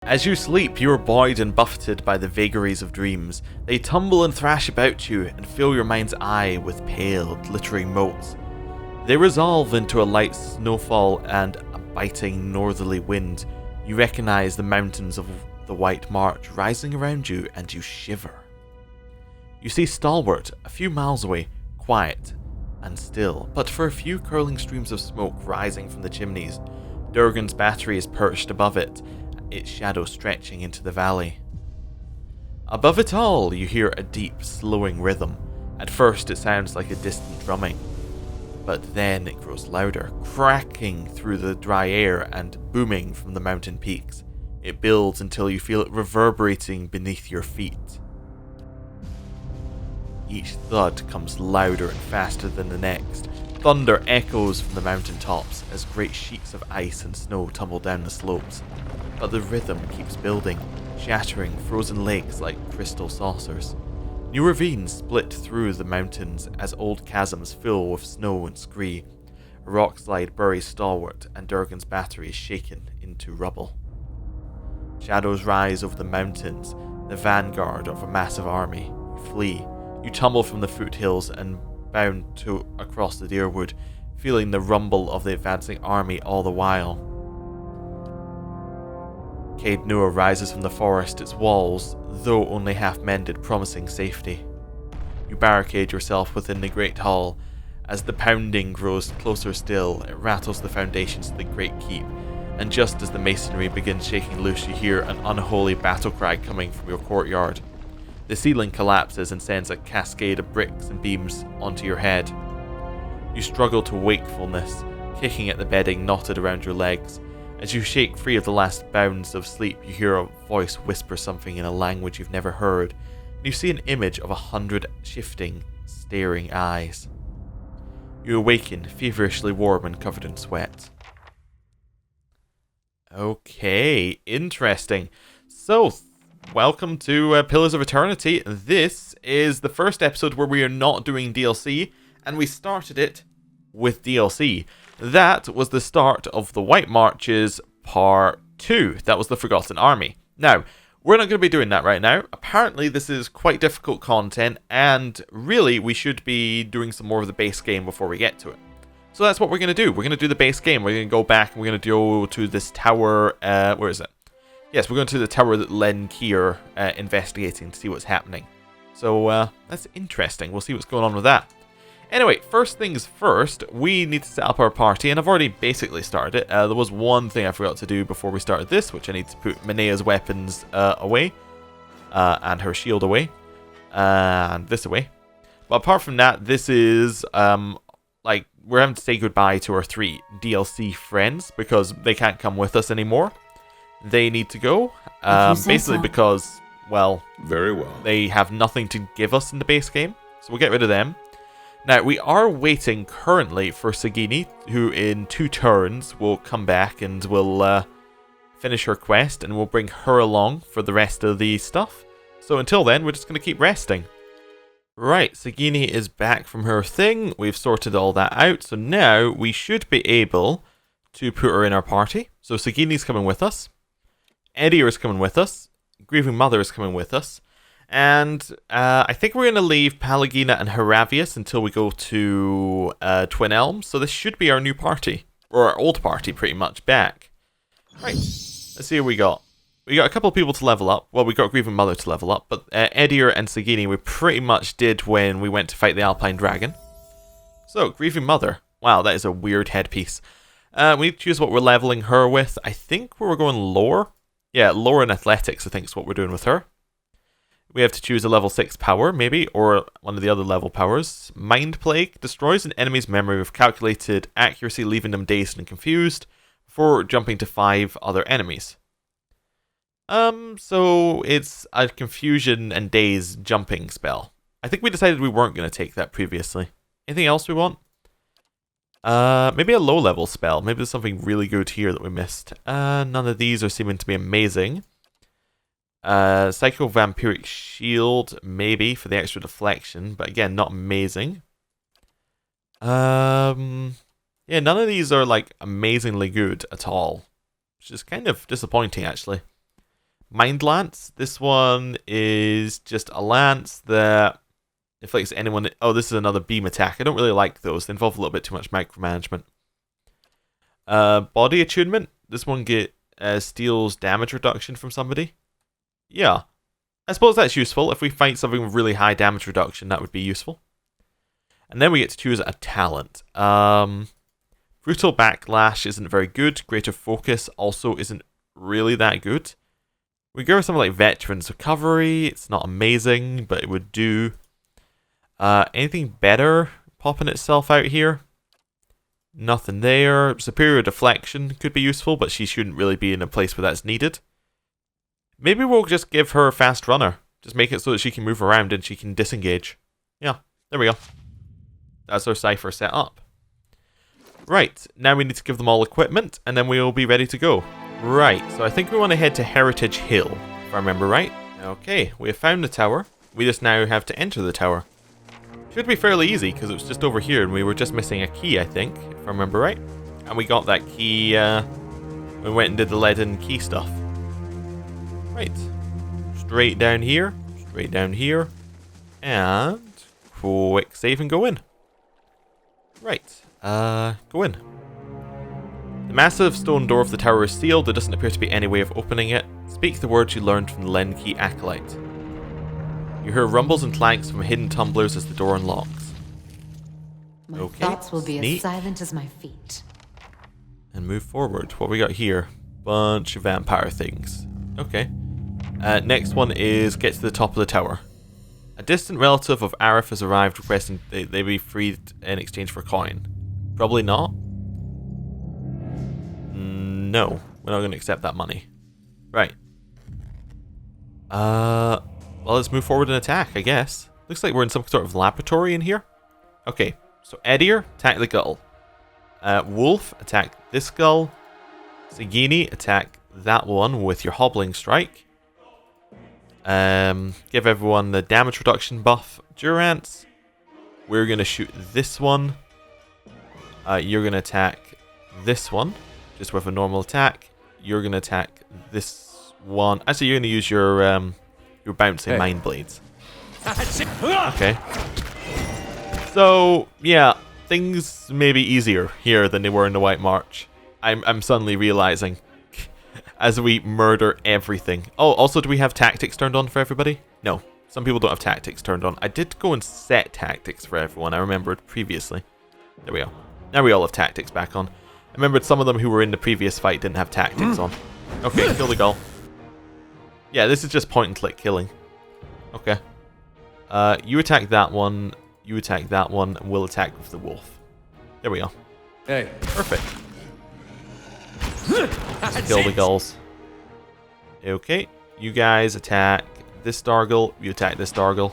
As you sleep, you are buoyed and buffeted by the vagaries of dreams. They tumble and thrash about you and fill your mind's eye with pale, glittering motes. They resolve into a light snowfall and a biting northerly wind. You recognize the mountains of the White March rising around you and you shiver. You see Stalwart a few miles away, quiet and still, but for a few curling streams of smoke rising from the chimneys. Durgan's battery is perched above it, its shadow stretching into the valley. Above it all, you hear a deep, slowing rhythm. At first it sounds like a distant drumming, but then it grows louder, cracking through the dry air and booming from the mountain peaks. It builds until you feel it reverberating beneath your feet. Each thud comes louder and faster than the next. Thunder echoes from the mountain tops as great sheets of ice and snow tumble down the slopes. But the rhythm keeps building, shattering frozen lakes like crystal saucers. New ravines split through the mountains as old chasms fill with snow and scree. A rock slide buries Stalwart and Durgan's battery is shaken into rubble. Shadows rise over the mountains, the vanguard of a massive army. You flee. You tumble from the foothills and bound across the Dyrwood, feeling the rumble of the advancing army all the while. Caed Nua rises from the forest, its walls, though only half-mended, promising safety. You barricade yourself within the great hall. As the pounding grows closer still, it rattles the foundations of the great keep, and just as the masonry begins shaking loose, you hear an unholy battle cry coming from your courtyard. The ceiling collapses and sends a cascade of bricks and beams onto your head. You struggle to wakefulness, kicking at the bedding knotted around your legs. As you shake free of the last bounds of sleep, you hear a voice whisper something in a language you've never heard, and you see an image of 100 shifting, staring eyes. You awaken, feverishly warm and covered in sweat. Okay, interesting. So, welcome to Pillars of Eternity. This is the first episode where we are not doing DLC, and we started it with DLC. That was the start of the White Marches Part 2. That was the Forgotten Army. Now, we're not going to be doing that right now. Apparently, this is quite difficult content, and really, we should be doing some more of the base game before we get to it. So that's what we're going to do. We're going to do the base game. We're going to go back, and we're going to go to this tower. Where is it? Yes, we're going to the tower that Len Keir investigating to see what's happening. So that's interesting. We'll see what's going on with that. Anyway, first things first, we need to set up our party, and I've already basically started it. There was one thing I forgot to do before we started this, which I need to put Manea's weapons away, and her shield away, and this away. But apart from that, this is, like, we're having to say goodbye to our 3 DLC friends, because they can't come with us anymore. They need to go, basically because, well, very well, they have nothing to give us in the base game, so we'll get rid of them. Now, we are waiting currently for Sagini, who in 2 turns will come back and will finish her quest, and we'll bring her along for the rest of the stuff. So until then, we're just going to keep resting. Right, Sagini is back from her thing. We've sorted all that out, so now we should be able to put her in our party. So Sagini's coming with us. Eddie is coming with us. Grieving Mother is coming with us. And I think we're going to leave Palagina and Haravius until we go to Twin Elms. So this should be our new party. Or our old party, pretty much, back. Right, let's see what we got. We got a couple of people to level up. Well, we got Grieving Mother to level up. But Edier and Sagini we pretty much did when we went to fight the Alpine Dragon. So, Grieving Mother. Wow, that is a weird headpiece. We need to choose what we're leveling her with. I think we're going lore. Yeah, lore and athletics, I think is what we're doing with her. We have to choose a level 6 power, maybe, or one of the other level powers. Mind Plague destroys an enemy's memory with calculated accuracy, leaving them dazed and confused, before jumping to 5 other enemies. So it's a confusion and daze jumping spell. I think we decided we weren't going to take that previously. Anything else we want? Maybe a low level spell. Maybe there's something really good here that we missed. None of these are seeming to be amazing. Psycho Vampiric Shield, maybe, for the extra deflection, but again, not amazing. Yeah, none of these are, like, amazingly good at all, which is kind of disappointing, actually. Mind Lance. This one is just a lance that inflicts anyone... Oh, this is another beam attack. I don't really like those. They involve a little bit too much micromanagement. Body Attunement. This one steals damage reduction from somebody. Yeah. I suppose that's useful. If we fight something with really high damage reduction, that would be useful. And then we get to choose a talent. Brutal Backlash isn't very good. Greater Focus also isn't really that good. We go with something like Veteran's Recovery. It's not amazing, but it would do. Anything better popping itself out here? Nothing there. Superior Deflection could be useful, but she shouldn't really be in a place where that's needed. Maybe we'll just give her Fast Runner. Just make it so that she can move around and she can disengage. Yeah, there we go. That's our cipher set up. Right, now we need to give them all equipment, and then we'll be ready to go. Right, so I think we want to head to Heritage Hill, if I remember right. Okay, we have found the tower. We just now have to enter the tower. Should be fairly easy, because it was just over here, and we were just missing a key, I think, if I remember right. And we got that key, we went and did the leaden key stuff. Right, straight down here, and quick save and go in. Right, go in. The massive stone door of the tower is sealed. There doesn't appear to be any way of opening it. Speak the words you learned from the Lenkey Acolyte. You hear rumbles and clanks from hidden tumblers as the door unlocks. My thoughts will be as silent as my feet. And move forward. What we got here? Bunch of vampire things. Okay. Next one is get to the top of the tower. A distant relative of Arif has arrived requesting they be freed in exchange for coin. Probably not. No, we're not going to accept that money. Right. Well, let's move forward and attack, I guess. Looks like we're in some sort of laboratory in here. Okay, so Edier, attack the gull. Wolf, attack this gull. Sagini, attack that one with your hobbling strike. Give everyone the damage reduction buff. Durance, we're going to shoot this one. You're going to attack this one. Just with a normal attack. You're going to attack this one. Actually, you're going to use your bouncing mind blades. Okay. So, yeah, things may be easier here than they were in the White March. I'm suddenly realizing as we murder everything. Oh, also, do we have tactics turned on for everybody? No. Some people don't have tactics turned on. I did go and set tactics for everyone. I remembered previously. There we go. Now we all have tactics back on. I remembered some of them who were in the previous fight didn't have tactics on. Okay, kill the gull. Yeah, this is just point and click killing. Okay. You attack that one. You attack that one. And we'll attack with the wolf. There we go. Hey. Perfect. Just kill the gulls. Okay. You guys attack this Dargle. You attack this Dargle.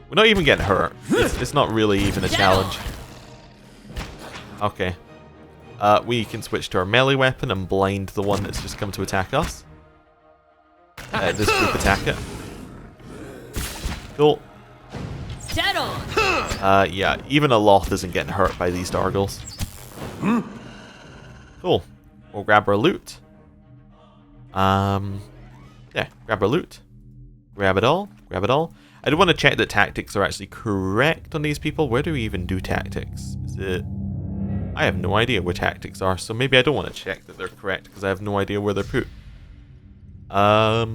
We're not even getting hurt. It's not really even a challenge. Okay. We can switch to our melee weapon and blind the one that's just come to attack us. This group attack it. Cool. Yeah, even a Loth isn't getting hurt by these Dargles. Cool. We'll grab our loot. Yeah, grab our loot. Grab it all. Grab it all. I do want to check that tactics are actually correct on these people. Where do we even do tactics? Is it... I have no idea where tactics are, so maybe I don't want to check that they're correct because I have no idea where they're put. Yeah,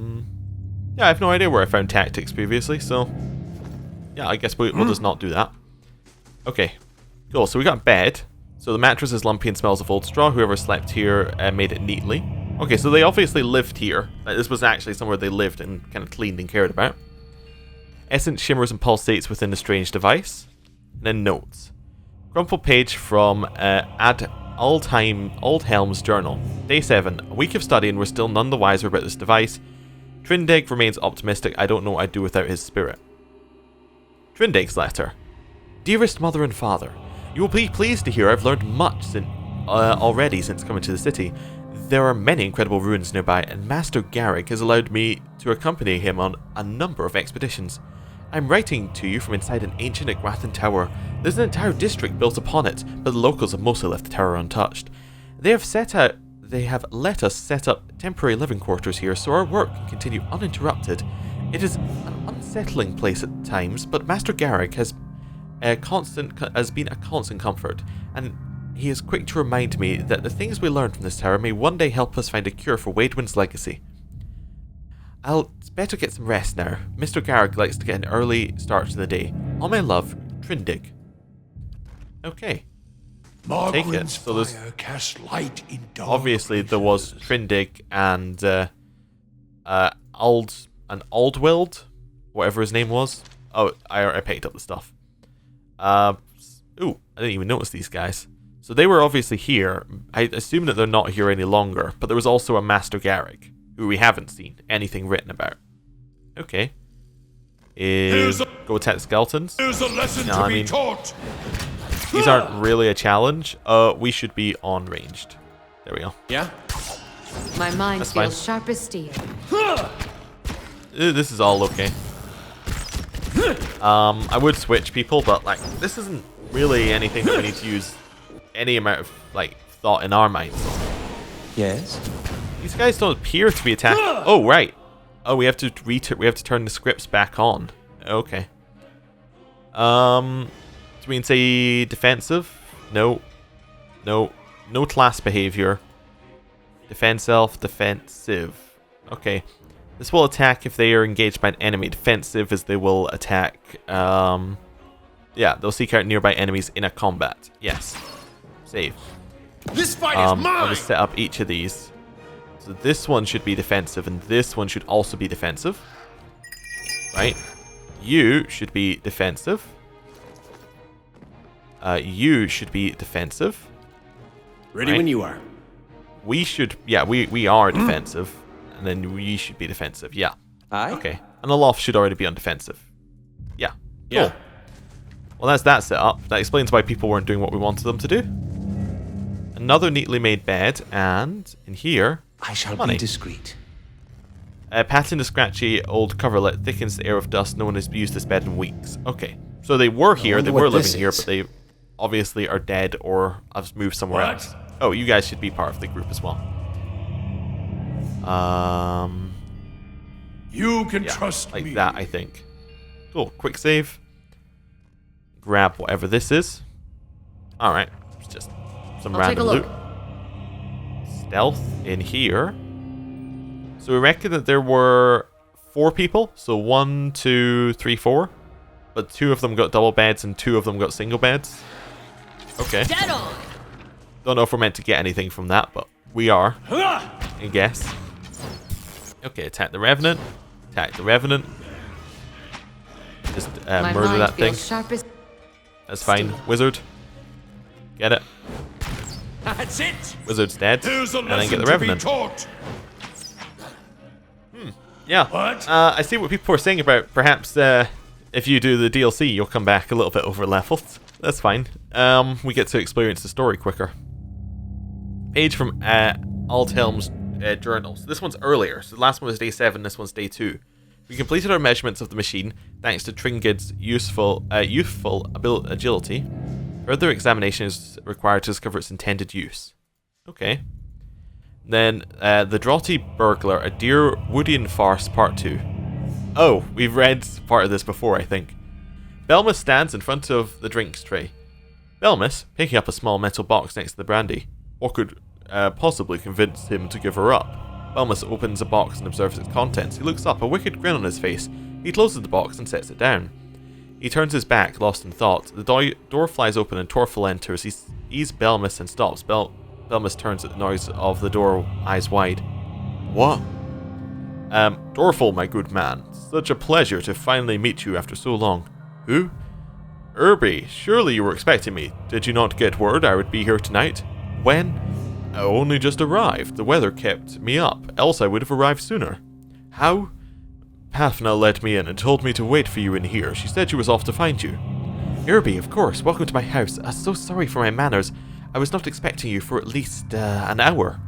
I have no idea where I found tactics previously, so yeah, I guess we'll just not do that. Okay, cool. So we got bed. So the mattress is lumpy and smells of old straw. Whoever slept here made it neatly. Okay, so they obviously lived here. This was actually somewhere they lived and kind of cleaned and cared about. Essence shimmers and pulsates within the strange device. And then notes. Crumpled page from Aldhelm's journal. Day 7. A week of study and we're still none the wiser about this device. Trindeg remains optimistic. I don't know what I'd do without his spirit. Trindeg's letter. Dearest mother and father, you will be pleased to hear I've learned much already since coming to the city. There are many incredible ruins nearby, and Master Garrick has allowed me to accompany him on a number of expeditions. I'm writing to you from inside an ancient Ygrathan tower. There's an entire district built upon it, but the locals have mostly left the tower untouched. They have set they have let us set up temporary living quarters here so our work can continue uninterrupted. It is an unsettling place at times, but Master Garrick has been a constant comfort, and he is quick to remind me that the things we learned from this tower may one day help us find a cure for Waidwin's legacy. I'll better get some rest now. Mr. Garrick likes to get an early start to the day. All my love, Trindig. Okay. Take it. So there's obviously there was Trindig and Aldwild, whatever his name was. Oh, I picked up the stuff. Ooh, I didn't even notice these guys. So they were obviously here. I assume that they're not here any longer, but there was also a Master Garrick, who we haven't seen anything written about. Okay. Go attack the skeletons. There's a lesson to be taught. These aren't really a challenge. We should be on ranged. There we go. Yeah? My mind That's feels fine. sharp as steel. This is all okay. I would switch people, but like this isn't really anything that we need to use any amount of like thought in our minds. Yes. These guys don't appear to be attacking. Oh right. Oh, we have to turn the scripts back on. Okay. So we can say defensive. No. Class behavior. Defense elf. Defensive. Okay. This will attack if they are engaged by an enemy. Defensive is they will attack. Yeah, they'll seek out nearby enemies in a combat. Yes. Save. This fight is mine. I'll just set up each of these. So this one should be defensive, and this one should also be defensive. Right? You should be defensive. You should be defensive. Ready right? when you are. We should, yeah, we are defensive, and then we should be defensive. Yeah. Aye. Okay. And the loft should already be on defensive. Yeah. Yeah. Cool. Well, that's that set up. That explains why people weren't doing what we wanted them to do. Another neatly made bed, and in here, I shall money. be discreet. Patting the scratchy old coverlet thickens the air of dust. No one has used this bed in weeks. Okay. So they were here, they wonder were what living this here, is. but they obviously are dead or have moved somewhere What? else. Oh, you guys should be part of the group as well. You can Yeah, trust like me. that, I think. Cool. Quick save. Grab whatever this is. Alright. It's just some I'll take a random look. loot. Stealth in here. So we reckon that there were 4 people. So 1, 2, 3, 4. But 2 of them got double beds and 2 of them got single beds. Okay. Dead on. Don't know if we're meant to get anything from that, but we are. I guess. Okay, attack the Revenant. Attack the Revenant. Just My murder mind that thing. feels sharp as That's fine. steel. Wizard. Get it. That's it. Wizard's dead. There's a And then lesson get the to be Revenant. taught. Yeah. What? I see what people are saying about perhaps if you do the DLC, you'll come back a little bit over leveled. That's fine. We get to experience the story quicker. Page from Aldhelm's journals. This one's earlier. So the last one was day 7. This one's day 2. We completed our measurements of the machine thanks to Tringid's youthful agility. Further examination is required to discover its intended use. Okay. Then, The Draughty Burglar, a Dyrwoodian Farce Part 2. Oh, we've read part of this before, I think. Belmus stands in front of the drinks tray. Belmus, picking up a small metal box next to the brandy. What could possibly convince him to give her up? Belmus opens the box and observes its contents. He looks up, a wicked grin on his face. He closes the box and sets it down. He turns his back, lost in thought. The door flies open and Torfel enters. He sees Belmus and stops. Belmus turns at the noise of the door, eyes wide. What? Dorfel, my good man. Such a pleasure to finally meet you after so long. Who? Irby, surely you were expecting me. Did you not get word I would be here tonight? When? I only just arrived. The weather kept me up, else I would have arrived sooner. How? Pathna let me in and told me to wait for you in here. She said she was off to find you. Irby, of course. Welcome to my house. So sorry for my manners. I was not expecting you for at least an hour.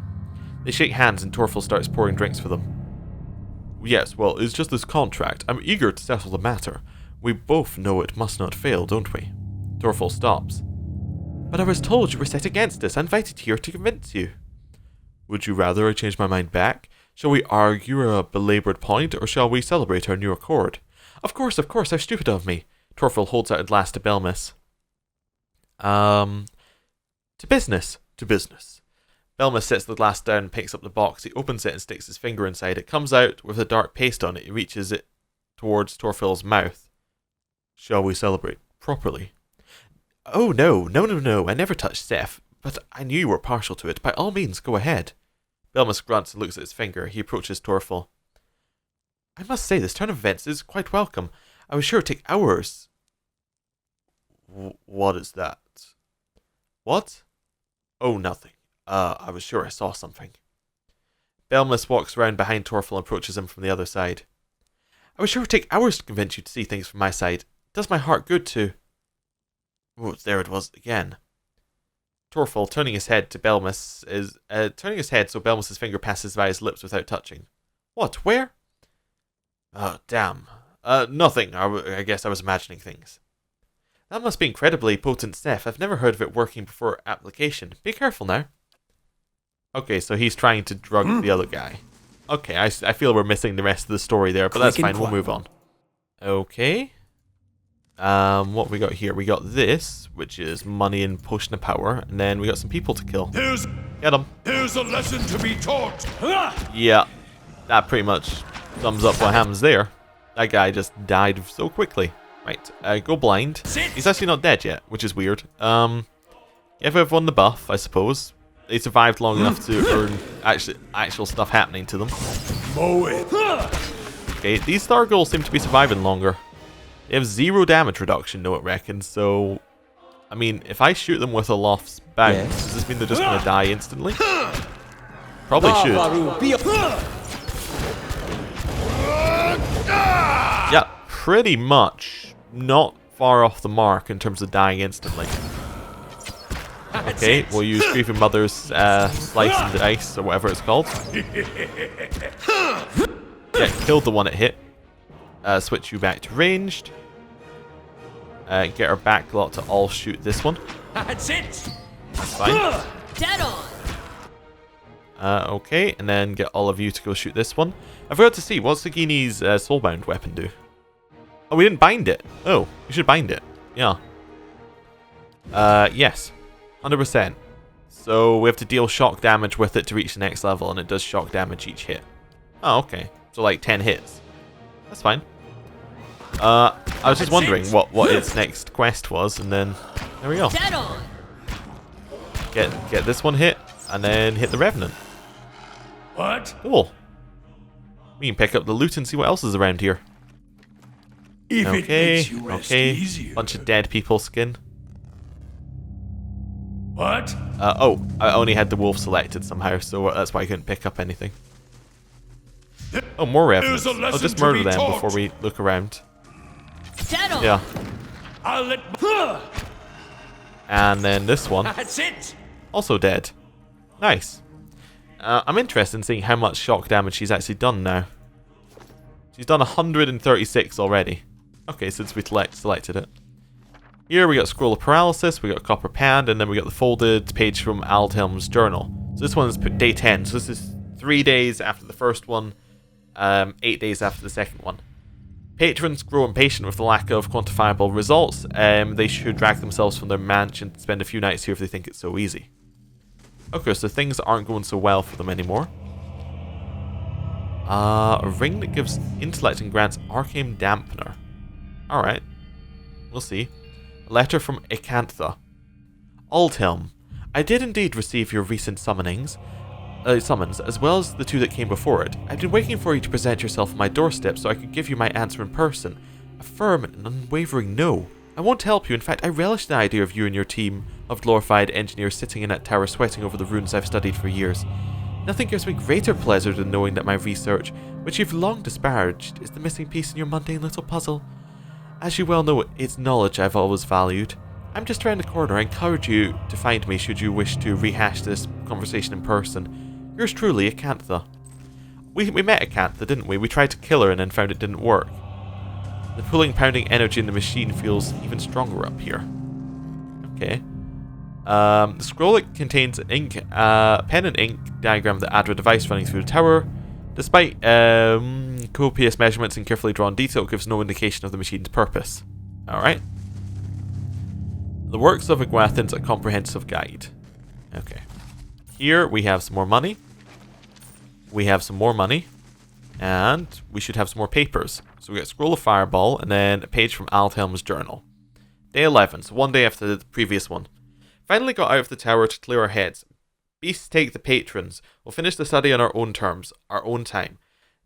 They shake hands and Torfel starts pouring drinks for them. Yes, well, it's just this contract. I'm eager to settle the matter. We both know it must not fail, don't we? Torfel stops. But I was told you were set against us. I invited here to convince you. Would you rather I change my mind back? Shall we argue a belaboured point, or shall we celebrate our new accord? Of course, how stupid of me. Torfil holds out a glass to Belmis. To business. Belmis sets the glass down and picks up the box. He opens it and sticks his finger inside. It comes out with a dark paste on it. He reaches it towards Torfil's mouth. Shall we celebrate properly? Oh, no. I never touched Seth, but I knew you were partial to it. By all means, go ahead. Belmis grunts and looks at his finger. He approaches Torfil. I must say, this turn of events is quite welcome. I was sure it'd take hours. What is that? What? Oh, nothing. I was sure I saw something. Belmis walks around behind Torfil and approaches him from the other side. I was sure it would take hours to convince you to see things from my side. It does my heart good to... Oh, there it was again. Torfil, turning his head so Belmis's finger passes by his lips without touching. What? Where? Oh, damn. Nothing. I guess I was imagining things. That must be incredibly potent stuff. I've never heard of it working before application. Be careful now. Okay, so he's trying to drug the other guy. Okay, I feel we're missing the rest of the story there, but that's fine. We'll move on. Okay. What we got here? We got this, which is money and potion of power, and then we got some people to kill. Get them. Here's a lesson to be taught. Yeah, that pretty much sums up what happens there. That guy just died so quickly. Right, go blind. He's actually not dead yet, which is weird. Give everyone the buff, I suppose. They survived long enough to earn actual stuff happening to them. Mow it. Okay, these Thargols seem to be surviving longer. They have 0 damage reduction, no it reckons, so... I mean, if I shoot them with a Loft's bounce, does this mean they're just going to die instantly? Probably should. Yeah, pretty much not far off the mark in terms of dying instantly. Okay, we'll use Grieving Mother's Slice and Dice, or whatever it's called. Yeah, killed the one it hit. Switch you back to ranged. Get our backlot to all shoot this one. That's it. That's fine. Dead on. Okay, and then get all of you to go shoot this one. I forgot to see, what's Sagini's soulbound weapon do? Oh, we didn't bind it. Oh, we should bind it. Yeah. Yes. 100%. So we have to deal shock damage with it to reach the next level, and it does shock damage each hit. Oh, okay. So like 10 hits. That's fine. I was just wondering what its next quest was, and then there we go. Dead on. Get this one hit, and then hit the Revenant. What? Cool. We can pick up the loot and see what else is around here. If it makes you rest easier. Bunch of dead people skin. What? Oh, I only had the wolf selected somehow, so that's why I couldn't pick up anything. Oh, more Revenants. I'll just murder them before we look around. Dead on. Yeah. I'll let. And then this one. That's it. Also dead. Nice. I'm interested in seeing how much shock damage she's actually done now. She's done 136 already. Okay, since we selected it. Here we got Scroll of Paralysis, we got Copper Pad, and then we got the folded page from Aldhelm's journal. So this one's day 10, so this is 3 days after the first one, 8 days after the second one. Patrons grow impatient with the lack of quantifiable results. They should drag themselves from their mansion and spend a few nights here if they think it's so easy. Okay, so things aren't going so well for them anymore. A ring that gives intellect and grants arcane dampener. Alright. We'll see. A letter from Acantha. Aldhelm, I did indeed receive your recent summons, as well as the 2 that came before it. I've been waiting for you to present yourself on my doorstep so I could give you my answer in person. A firm and unwavering no. I won't help you. In fact, I relish the idea of you and your team of glorified engineers sitting in that tower sweating over the runes I've studied for years. Nothing gives me greater pleasure than knowing that my research, which you've long disparaged, is the missing piece in your mundane little puzzle. As you well know, it's knowledge I've always valued. I'm just around the corner. I encourage you to find me should you wish to rehash this conversation in person. Yours truly, Acantha. We met Acantha, didn't we? We tried to kill her and then found it didn't work. The pulling, pounding energy in the machine feels even stronger up here. Okay. The scroll it contains an ink, pen and ink diagram that Adra device running through the tower. Despite copious measurements and carefully drawn detail, it gives no indication of the machine's purpose. Alright. The works of Iguathan's A Comprehensive Guide. Okay. Here we have some more money. We have some more money. And we should have some more papers. So we got Scroll of Fireball and then a page from Aldhelm's journal. Day 11, so one day after the previous one. Finally got out of the tower to clear our heads. Beasts take the patrons. We'll finish the study on our own terms, our own time.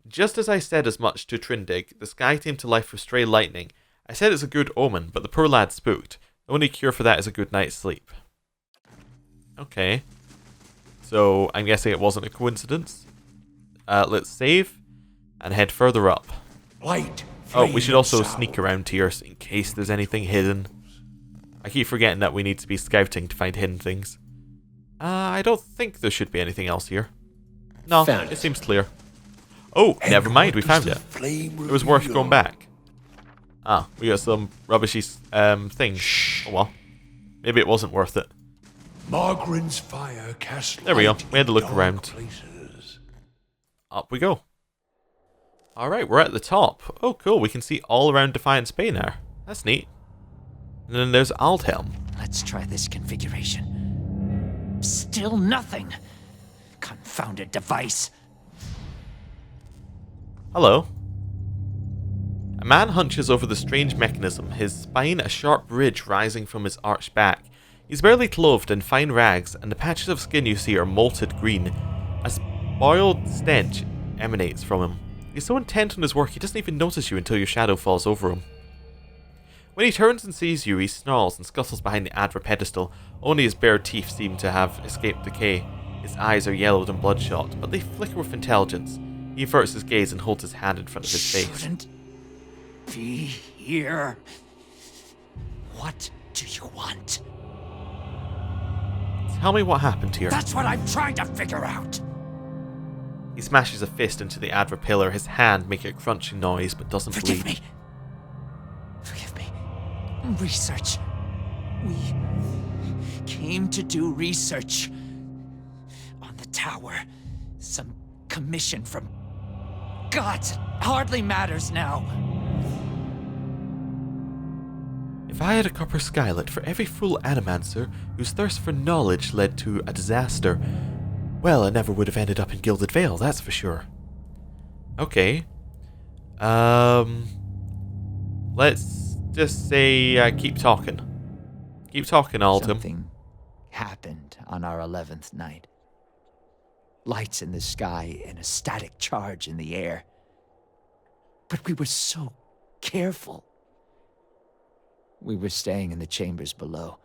Just as I said as much to Trindig, the sky came to life with stray lightning. I said it's a good omen, but the poor lad spooked. The only cure for that is a good night's sleep. Okay. So, I'm guessing it wasn't a coincidence. Let's save and head further up. Light. Oh, we should also sneak around here in case there's anything hidden. I keep forgetting that we need to be scouting to find hidden things. I don't think there should be anything else here. No, it seems clear. Oh, never mind, we found it. It was worth going back. Ah, we got some rubbishy things. Oh well. Maybe it wasn't worth it. Margaren's fire cast there we go. We had to look dark around. Places. Up we go. Alright, we're at the top. Oh, cool. We can see all around Defiance Bay now. That's neat. And then there's Aldhelm. Let's try this configuration. Still nothing. Confounded device. Hello. A man hunches over the strange mechanism, his spine a sharp ridge rising from his arched back. He's barely clothed in fine rags, and the patches of skin you see are molted green. A spoiled stench emanates from him. He's so intent on his work he doesn't even notice you until your shadow falls over him. When he turns and sees you, he snarls and scuttles behind the Adra pedestal. Only his bare teeth seem to have escaped decay. His eyes are yellowed and bloodshot, but they flicker with intelligence. He averts his gaze and holds his hand in front of his face. Shouldn't be here. What do you want? Tell me what happened here. That's what I'm trying to figure out. He smashes a fist into the Adra pillar, his hand making a crunching noise but doesn't bleed. Forgive me. Research. We came to do research on the tower. Some commission from gods. It hardly matters now. If I had a copper skylet for every fool animancer whose thirst for knowledge led to a disaster, well, it never would have ended up in Gilded Vale, that's for sure. Okay. Let's just say keep talking. Keep talking, Aldhelm. Something happened on our 11th night. Lights in the sky and a static charge in the air. But we were so careful. We were staying in the chambers below.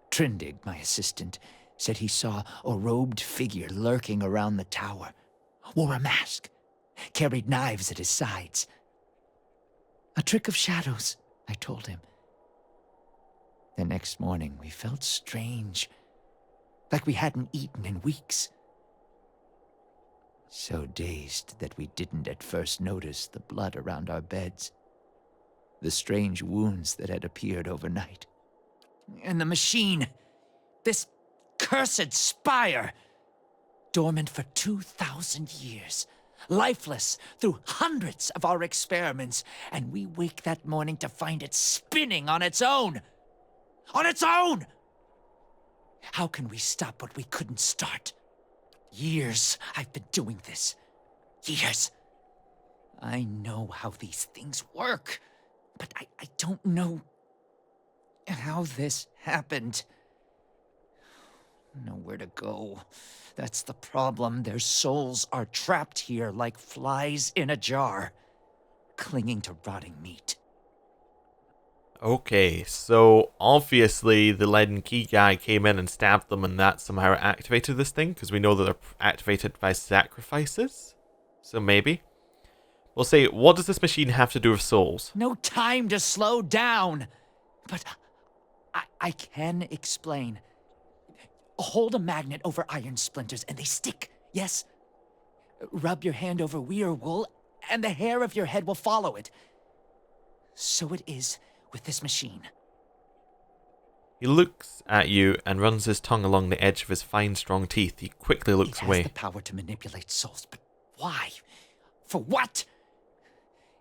Trindig, my assistant, said he saw a robed figure lurking around the tower. Wore a mask. Carried knives at his sides. A trick of shadows, I told him. The next morning, we felt strange. Like we hadn't eaten in weeks. So dazed that we didn't at first notice the blood around our beds. The strange wounds that had appeared overnight. And the machine. This cursed spire. Dormant for 2,000 years. Lifeless through hundreds of our experiments. And we wake that morning to find it spinning on its own. On its own! How can we stop what we couldn't start? Years I've been doing this. Years. I know how these things work. But I don't know how this happened. Nowhere to go. That's the problem. Their souls are trapped here like flies in a jar, clinging to rotting meat. Okay, so obviously the lead and key guy came in and stabbed them and that somehow activated this thing, because we know that they're activated by sacrifices. So maybe. We'll say, what does this machine have to do with souls? No time to slow down. But I can explain. Hold a magnet over iron splinters and they stick, yes? Rub your hand over weir wool and the hair of your head will follow it. So it is with this machine. He looks at you and runs his tongue along the edge of his fine, strong teeth. He quickly looks It has away. the power to manipulate souls, but why? For what?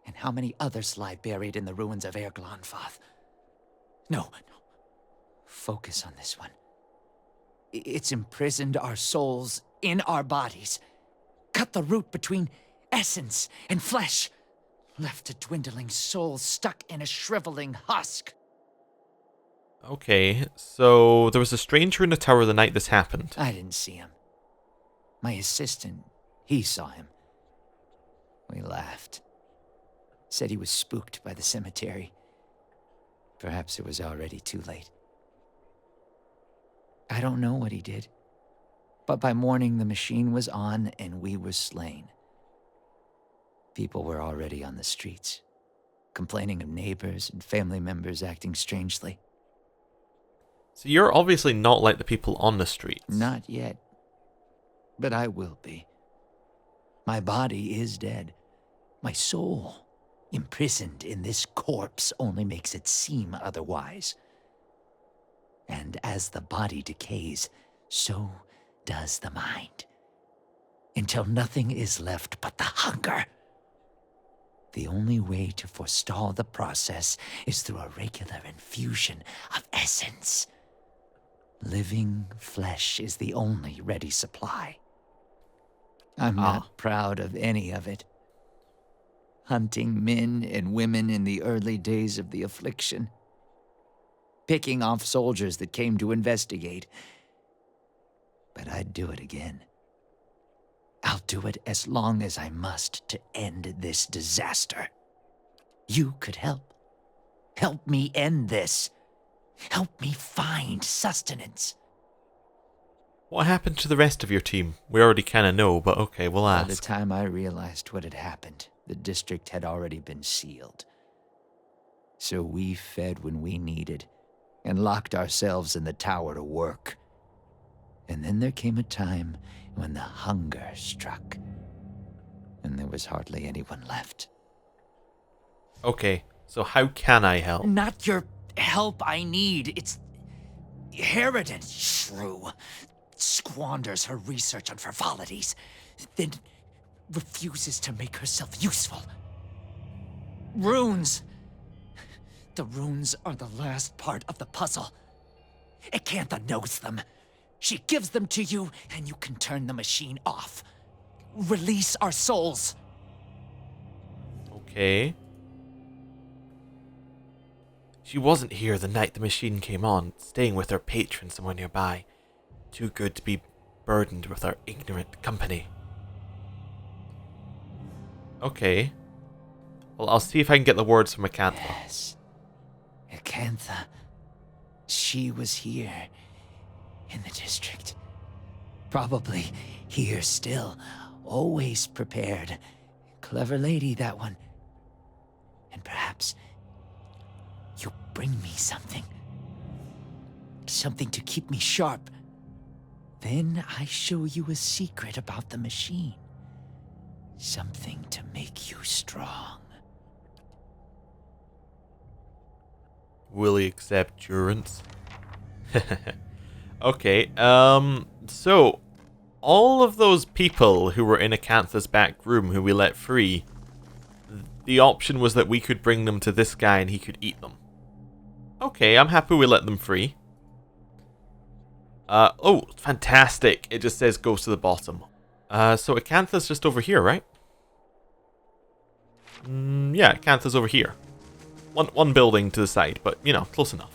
And how many others lie buried in the ruins of Erglonfath? No. Focus on this one. It's imprisoned our souls in our bodies. Cut the root between essence and flesh. Left a dwindling soul stuck in a shriveling husk. Okay, so there was a stranger in the tower the night this happened. I didn't see him. My assistant, he saw him. We laughed. Said he was spooked by the cemetery. Perhaps it was already too late. I don't know what he did. But by morning, the machine was on and we were slain. People were already on the streets, complaining of neighbors and family members acting strangely. So you're obviously not like the people on the streets. Not yet. But I will be. My body is dead. My soul, imprisoned in this corpse, only makes it seem otherwise. And as the body decays, so does the mind. Until nothing is left but the hunger. The only way to forestall the process is through a regular infusion of essence. Living flesh is the only ready supply. I'm not proud of any of it. Hunting men and women in the early days of the affliction. Picking off soldiers that came to investigate. But I'd do it again. I'll do it as long as I must to end this disaster. You could help. Help me end this. Help me find sustenance. What happened to the rest of your team? We already kind of know, but okay, we'll ask. By the time I realized what had happened, the district had already been sealed. So we fed when we needed, and locked ourselves in the tower to work. And then there came a time when the hunger struck, and there was hardly anyone left. Okay, so how can I help? Not your help I need. It's Harridan, shrew. Squanders her research on frivolities, then refuses to make herself useful. Runes. The runes are the last part of the puzzle. Acantha knows them. She gives them to you, and you can turn the machine off. Release our souls. Okay. She wasn't here the night the machine came on, staying with her patron somewhere nearby. Too good to be burdened with our ignorant company. Okay. Well, I'll see if I can get the words from Acantha. Yes. Acantha. She was here. In the district. Probably here still. Always prepared. Clever lady, that one. And perhaps you'll bring me something. Something to keep me sharp. Then I show you a secret about the machine. Something to make you strong. Will he accept durance? Okay, so all of those people who were in Acantha's back room who we let free, the option was that we could bring them to this guy and he could eat them. Okay, I'm happy we let them free. Oh, fantastic. It just says goes to the bottom. So Acantha's just over here, right? Yeah, Acantha's over here. One building to the side, but, you know, close enough.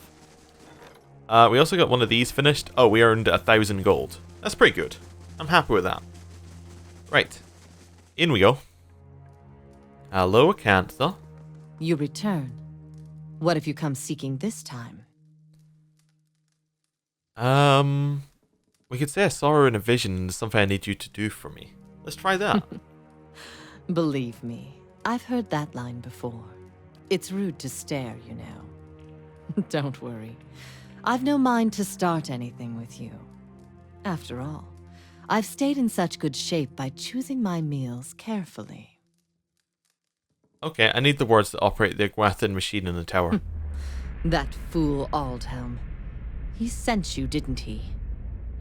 We also got one of these finished. Oh, we earned 1,000 gold. That's pretty good. I'm happy with that. Right. In we go. Hello, Acantha. You return. What have you come seeking this time? We could say I saw her in a vision and there's something I need you to do for me. Let's try that. Believe me, I've heard that line before. It's rude to stare, you know. Don't worry. I've no mind to start anything with you. After all, I've stayed in such good shape by choosing my meals carefully. Okay, I need the words that operate the Iguathan machine in the tower. That fool Aldhelm. He sent you, didn't he?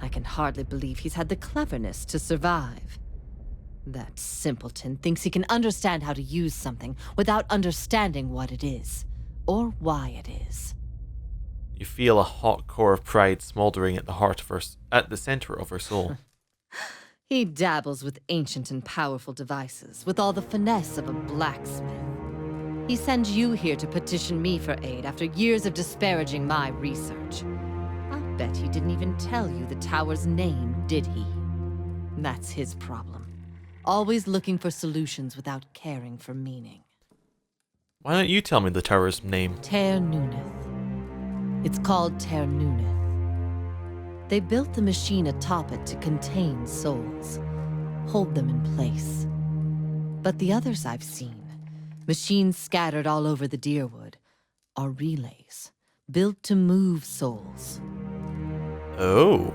I can hardly believe he's had the cleverness to survive. That simpleton thinks he can understand how to use something without understanding what it is, or why it is. You feel a hot core of pride smoldering at the center of her soul. He dabbles with ancient and powerful devices, with all the finesse of a blacksmith. He sends you here to petition me for aid after years of disparaging my research. I'll bet he didn't even tell you the tower's name, did he? That's his problem. Always looking for solutions without caring for meaning. Why don't you tell me the tower's name? Ter Nuneth. It's called Ter Nuneth. They built the machine atop it to contain souls, hold them in place. But the others I've seen, machines scattered all over the Dyrwood, are relays, built to move souls. Oh.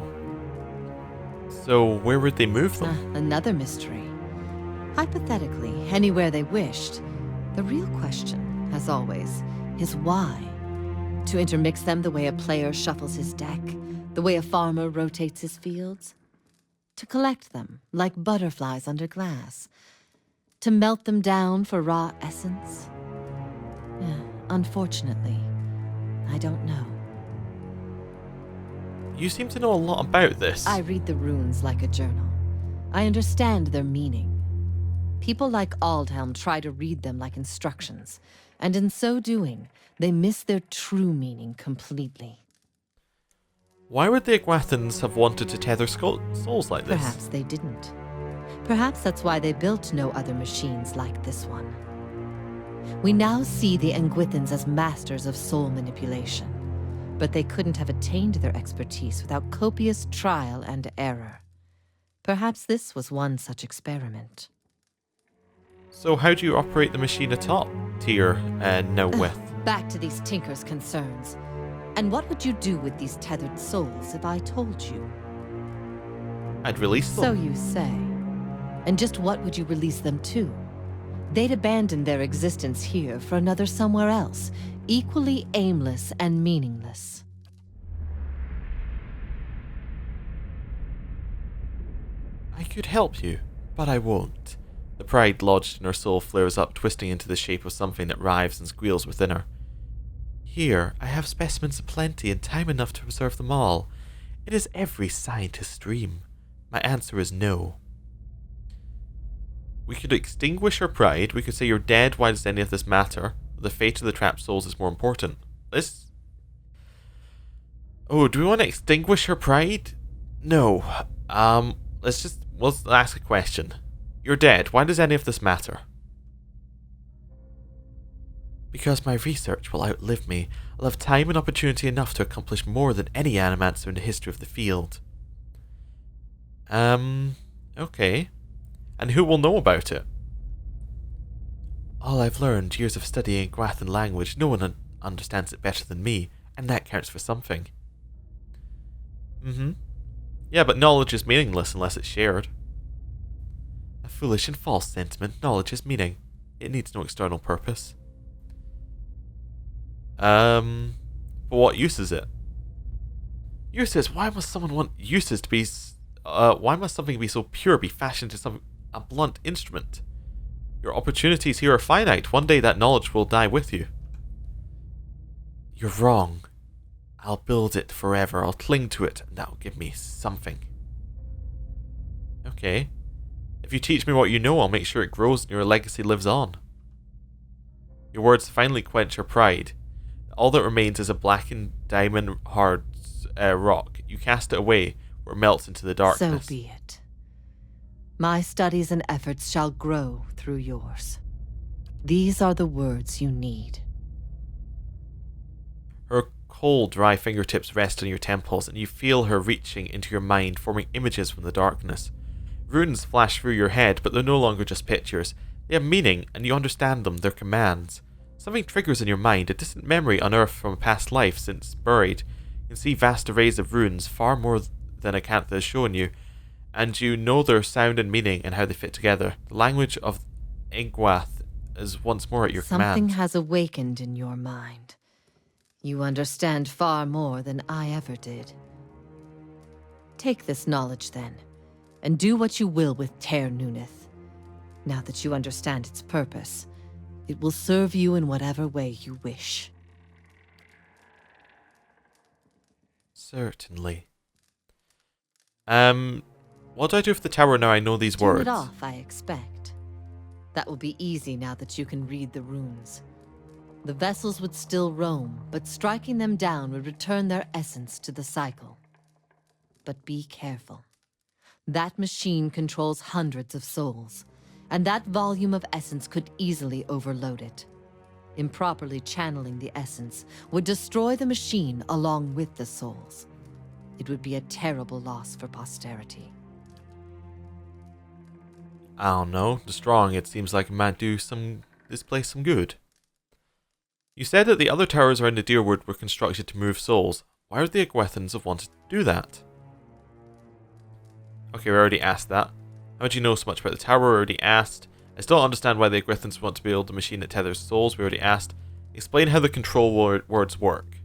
So where would they move them? Another mystery. Hypothetically, anywhere they wished. The real question, as always, is why? To intermix them the way a player shuffles his deck, the way a farmer rotates his fields? To collect them, like butterflies under glass? To melt them down for raw essence? Unfortunately, I don't know. You seem to know a lot about this. I read the runes like a journal. I understand their meaning. People like Aldhelm try to read them like instructions, and in so doing, they miss their true meaning completely. Why would the Iguathans have wanted to tether souls like this? Perhaps they didn't. Perhaps that's why they built no other machines like this one. We now see the Engwithans as masters of soul manipulation, but they couldn't have attained their expertise without copious trial and error. Perhaps this was one such experiment. So how do you operate the machine atop Tyr and now with? Back to these tinkers' concerns. And what would you do with these tethered souls if I told you? I'd release them. So you say. And just what would you release them to? They'd abandon their existence here for another somewhere else, equally aimless and meaningless. I could help you, but I won't. The pride lodged in her soul flares up, twisting into the shape of something that writhes and squeals within her. Here, I have specimens aplenty and time enough to preserve them all. It is every scientist's dream. My answer is no. We could extinguish her pride. We could say you're dead. Why does any of this matter? The fate of the trapped souls is more important. Oh, do we want to extinguish her pride? No. Let's ask a question. You're dead. Why does any of this matter? Because my research will outlive me. I'll have time and opportunity enough to accomplish more than any animancer in the history of the field. Okay. And who will know about it? All I've learned, years of studying Gwathan language, no one understands it better than me, and that counts for something. Yeah, but knowledge is meaningless unless it's shared. A foolish and false sentiment. Knowledge is meaning. It needs no external purpose. But what use is it? Uses? Why must someone want uses to be... why must something be so pure be fashioned into a blunt instrument? Your opportunities here are finite. One day that knowledge will die with you. You're wrong. I'll build it forever. I'll cling to it, and that'll give me something. Okay. If you teach me what you know, I'll make sure it grows and your legacy lives on. Your words finally quench her pride. All that remains is a blackened diamond hard rock. You cast it away, where it melts into the darkness. So be it. My studies and efforts shall grow through yours. These are the words you need. Her cold, dry fingertips rest on your temples, and you feel her reaching into your mind, forming images from the darkness. Runes flash through your head, but they're no longer just pictures. They have meaning, and you understand them. They're commands. Something triggers in your mind, a distant memory unearthed from a past life since buried. You can see vast arrays of runes, far more than Acantha has shown you, and you know their sound and meaning and how they fit together. The language of Ingwath is once more at your command. Something has awakened in your mind. You understand far more than I ever did. Take this knowledge then, and do what you will with Ter Nuneth. Now that you understand its purpose, it will serve you in whatever way you wish. Certainly. What do I do with the tower now I know these Turn words? it off, I expect. That will be easy now that you can read the runes. The vessels would still roam, but striking them down would return their essence to the cycle. But be careful. That machine controls hundreds of souls, and that volume of essence could easily overload it. Improperly channeling the essence would destroy the machine along with the souls. It would be a terrible loss for posterity. I don't know. Destroying it seems like it might do this place some good. You said that the other towers around the Dyrwood were constructed to move souls. Why would the Agwethans have wanted to do that? Okay, we already asked that. How would you know so much about the tower? We already asked. I still don't understand why the Agwethans want to build a machine that tethers souls. We already asked. Explain how the control words work.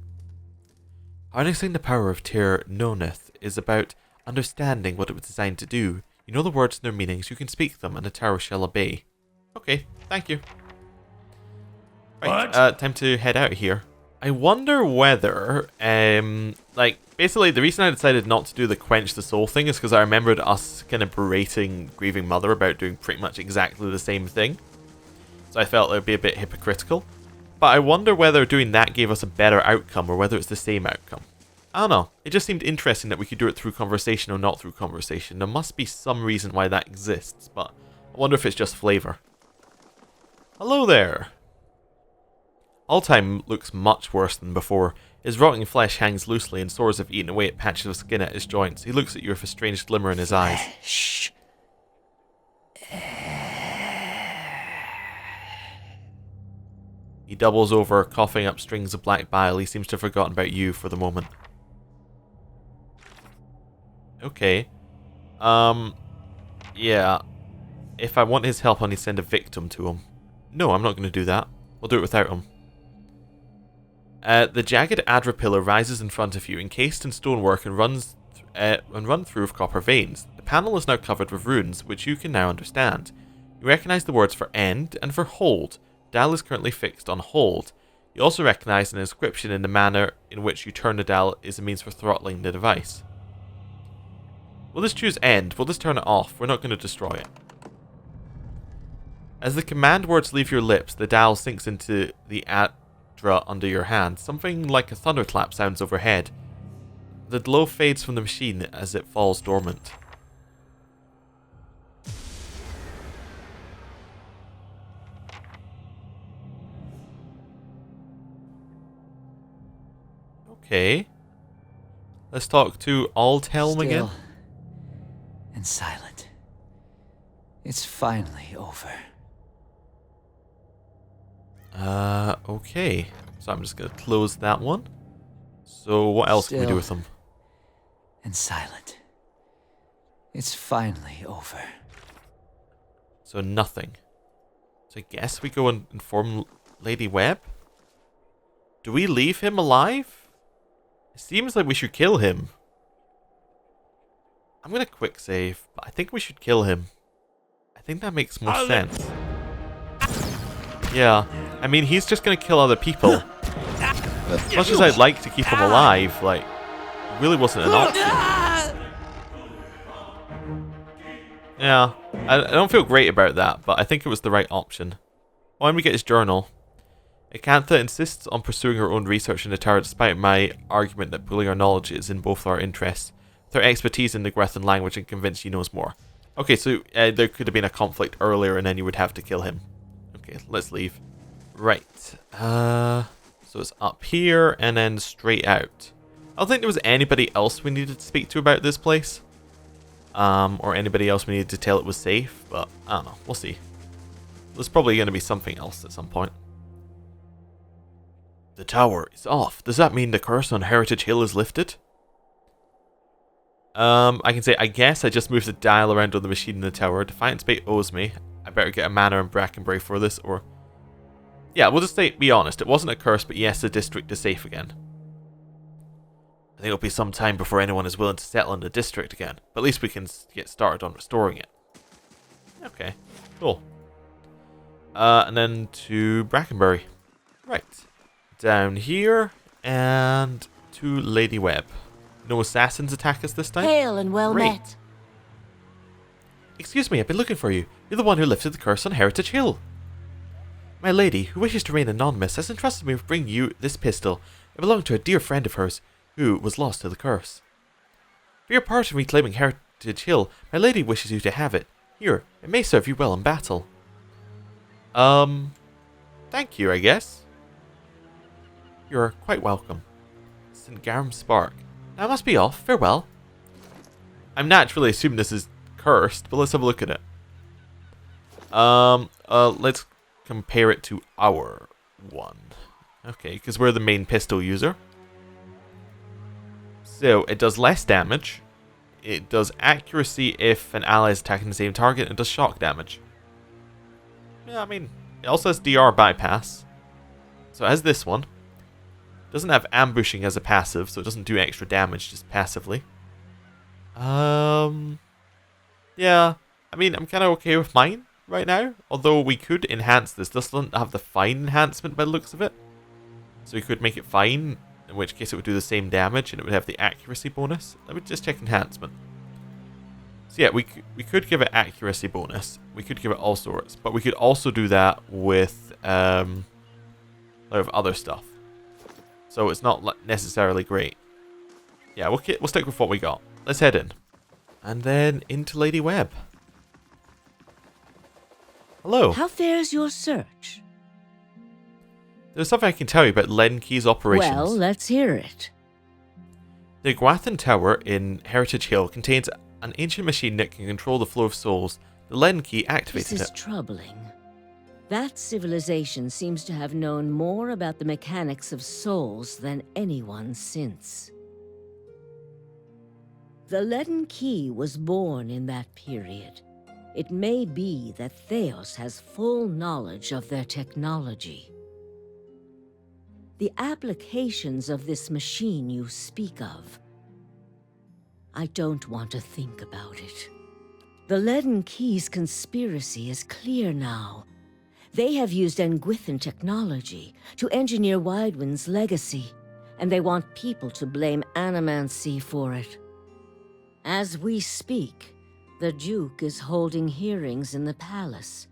Harnessing the power of Ter Nuneth is about understanding what it was designed to do. You know the words and their meanings, you can speak them, and the tower shall obey. Okay, thank you. Right, time to head out here. I wonder whether, basically the reason I decided not to do the quench the soul thing is because I remembered us kind of berating Grieving Mother about doing pretty much exactly the same thing. So I felt it would be a bit hypocritical. But I wonder whether doing that gave us a better outcome or whether it's the same outcome. I don't know. It just seemed interesting that we could do it through conversation or not through conversation. There must be some reason why that exists, but I wonder if it's just flavor. Hello there. Alltime looks much worse than before. His rotting flesh hangs loosely and sores have eaten away at patches of skin at his joints. He looks at you with a strange glimmer in his eyes. Shh. He doubles over, coughing up strings of black bile. He seems to have forgotten about you for the moment. Okay. Yeah. If I want his help, I need to send a victim to him. No, I'm not going to do that. We'll do it without him. The jagged Adra pillar rises in front of you, encased in stonework and run through with copper veins. The panel is now covered with runes, which you can now understand. You recognize the words for end and for hold. The dial is currently fixed on hold. You also recognize an inscription in the manner in which you turn the dial is a means for throttling the device. We'll just choose end. We'll just turn it off. We're not going to destroy it. As the command words leave your lips, the dial sinks into the Adra under your hand. Something like a thunderclap sounds overhead. The glow fades from the machine as it falls dormant. Okay. Let's talk to Allthelm again. And silent. It's finally over. Okay. So I'm just going to close that one. So what else can we do with them? And silent. It's finally over. So nothing. So I guess we go and inform Lady Webb? Do we leave him alive? It seems like we should kill him. I'm going to quick save, but I think we should kill him. I think that makes more sense. Yeah, I mean, he's just going to kill other people. As much as I'd like to keep him alive, like, it really wasn't an option. Yeah, I don't feel great about that, but I think it was the right option. When we get his journal, Acantha insists on pursuing her own research in the tower despite my argument that pooling our knowledge is in both our interests. With her expertise in the Gwethan language, I'm convinced she knows more. Okay, so there could have been a conflict earlier and then you would have to kill him. Okay, let's leave. Right. So it's up here and then straight out. I don't think there was anybody else we needed to speak to about this place. Or anybody else we needed to tell it was safe, but I don't know. We'll see. There's probably going to be something else at some point. The tower is off. Does that mean the curse on Heritage Hill is lifted? I can say, I guess I just moved the dial around on the machine in the tower. Defiance Bait owes me. I better get a mana and Brackenbury for this, or... Yeah, we'll just be honest. It wasn't a curse, but yes, the district is safe again. I think it'll be some time before anyone is willing to settle in the district again. But at least we can get started on restoring it. Okay, cool. And then to Brackenbury. Right. Down here, and to Lady Webb. No assassins attack us this time? Hail and well Great. met. Excuse me, I've been looking for you. You're the one who lifted the curse on Heritage Hill. My lady, who wishes to remain anonymous, has entrusted me with bringing you this pistol. It belonged to a dear friend of hers, who was lost to the curse. For your part in reclaiming Heritage Hill, my lady wishes you to have it. Here, it may serve you well in battle. Thank you, I guess. You're quite welcome. St. Garum Spark. Now I must be off. Farewell. I'm naturally assuming this is cursed, but let's have a look at it. Let's compare it to our one. Okay, because we're the main pistol user. So, it does less damage. It does accuracy if an ally is attacking the same target, and it does shock damage. Yeah, I mean, it also has DR bypass. So it has this one. It doesn't have ambushing as a passive, so it doesn't do extra damage just passively. Yeah, I mean, I'm kind of okay with mine right now. Although we could enhance this. This doesn't have the fine enhancement by the looks of it. So we could make it fine, in which case it would do the same damage and it would have the accuracy bonus. Let me just check enhancement. So yeah, we could give it accuracy bonus. We could give it all sorts. But we could also do that with a lot of other stuff. So it's not necessarily great. Yeah, we'll stick with what we got. Let's head in. And then into Lady Webb. Hello. How fares your search? There's something I can tell you about Len Key's operations. Well, let's hear it. The Gwathan Tower in Heritage Hill contains an ancient machine that can control the flow of souls. The Len Key activated This is troubling. That civilization seems to have known more about the mechanics of souls than anyone since. The leaden key was born in that period. It may be that Theos has full knowledge of their technology. The applications of this machine you speak of, I don't want to think about it. The leaden key's conspiracy is clear now. They have used Engwithan technology to engineer Widewind's legacy, and they want people to blame Animancy for it. As we speak, the Duke is holding hearings in the palace.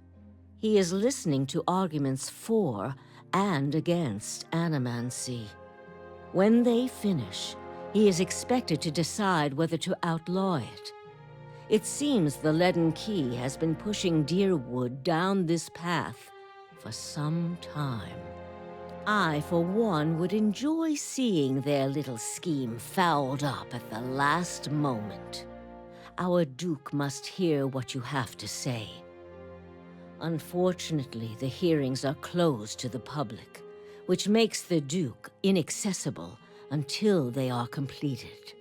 He is listening to arguments for and against Animancy. When they finish, he is expected to decide whether to outlaw it. It seems the leaden key has been pushing Dyrwood down this path for some time. I, for one, would enjoy seeing their little scheme fouled up at the last moment. Our Duke must hear what you have to say. Unfortunately, the hearings are closed to the public, which makes the Duke inaccessible until they are completed.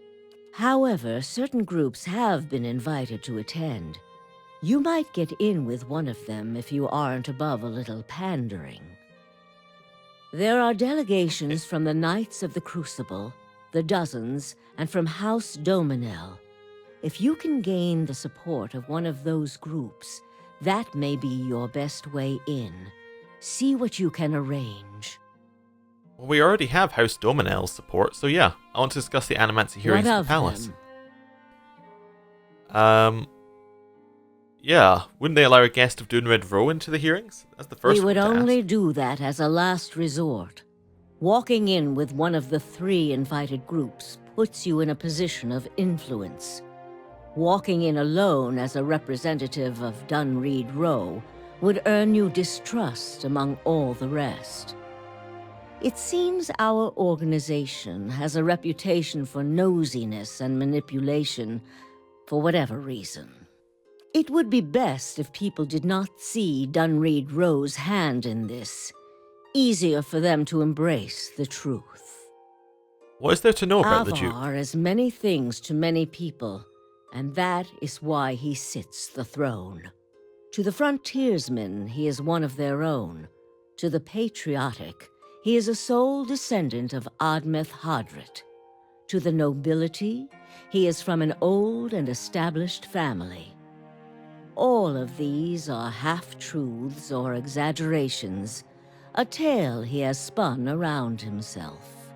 However, certain groups have been invited to attend. You might get in with one of them if you aren't above a little pandering. There are delegations from the Knights of the Crucible, the Dozens, and from House Dominel. If you can gain the support of one of those groups, that may be your best way in. See what you can arrange. Well, we already have House Dominel's support, so yeah, I want to discuss the Animancy hearings in the palace. Yeah, wouldn't they allow a guest of Dunred Row into the hearings? That's the first We would one to only ask. do that as a last resort. Walking in with one of the 3 invited groups puts you in a position of influence. Walking in alone as a representative of Dunreed Row would earn you distrust among all the rest. It seems our organization has a reputation for nosiness and manipulation for whatever reason. It would be best if people did not see Dunreed Row's hand in this. Easier for them to embrace the truth. What is there to know about the Duke? Avar is many things to many people, and that is why he sits the throne. To the frontiersmen, he is one of their own. To the patriotic, he is a sole descendant of Admeth Hadrit. To the nobility, he is from an old and established family. All of these are half-truths or exaggerations, a tale he has spun around himself.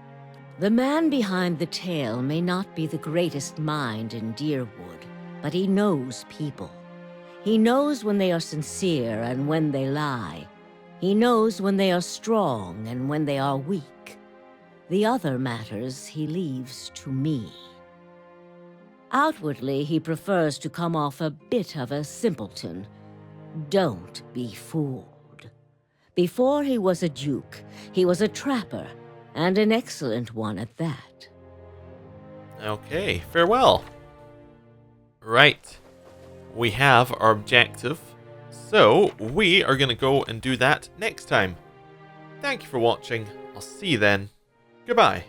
The man behind the tale may not be the greatest mind in Dyrwood, but he knows people. He knows when they are sincere and when they lie. He knows when they are strong and when they are weak. The other matters he leaves to me. Outwardly, he prefers to come off a bit of a simpleton. Don't be fooled. Before he was a duke, he was a trapper, and an excellent one at that. Okay, farewell. Right. We have our objective. So, we are going to go and do that next time. Thank you for watching. I'll see you then. Goodbye.